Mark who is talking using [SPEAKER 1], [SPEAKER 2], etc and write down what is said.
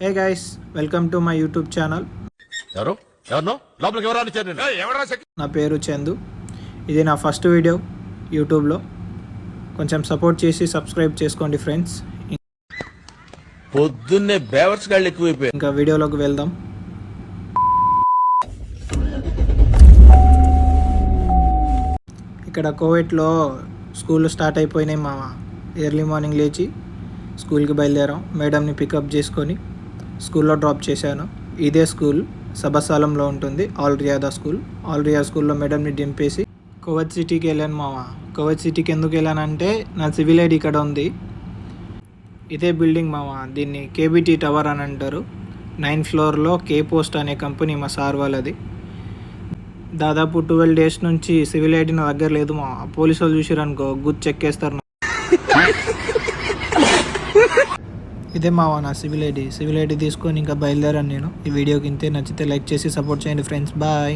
[SPEAKER 1] Hey guys, welcome to my YouTube channel. నా పేరు చందు. ఇది నా ఫస్ట్ వీడియో యూట్యూబ్లో. కొంచెం సపోర్ట్ చేసి సబ్స్క్రైబ్ చేసుకోండి ఫ్రెండ్స్.
[SPEAKER 2] పొద్దున్నే బేవర్స్ గాళ్ళు ఎక్కువైపోయాయి.
[SPEAKER 1] ఇంకా వీడియోలోకి వెళ్దాం. ఇక్కడ కోవిడ్లో స్కూల్ స్టార్ట్ అయిపోయినాయి మామ. ఎర్లీ మార్నింగ్ లేచి స్కూల్కి బయలుదేరాం. మేడంని పికప్ చేసుకొని స్కూల్లో డ్రాప్ చేశాను. ఇదే స్కూల్ సబసాలంలో ఉంటుంది, ఆల్ రియాదా స్కూల్. ఆల్ రియా స్కూల్లో మేడంని దింపేసి కువైట్ సిటీకి వెళ్ళాను మామ. కువైట్ సిటీకి ఎందుకు వెళ్ళానంటే నా సివిల్ ఐడి ఇక్కడ ఉంది. ఇదే బిల్డింగ్ మామ. దీన్ని కేబిటీ టవర్ అని అంటారు. 9th ఫ్లోర్లో కే పోస్ట్ అనే కంపెనీ మా సార్ వాళ్ళది. దాదాపు 12 days నుంచి సివిల్ ఐడి నా దగ్గర లేదు మా. పోలీసు వాళ్ళు చూసారనుకో గుర్తు చెక్కేస్తారు. ఇదే మావా నా సివిల్ ఐడి తీసుకొని ఇంకా బయలుదేరాను నేను. ఈ వీడియోకి ఇంతే. నచ్చితే లైక్ చేసి సపోర్ట్ చేయండి ఫ్రెండ్స్. బాయ్.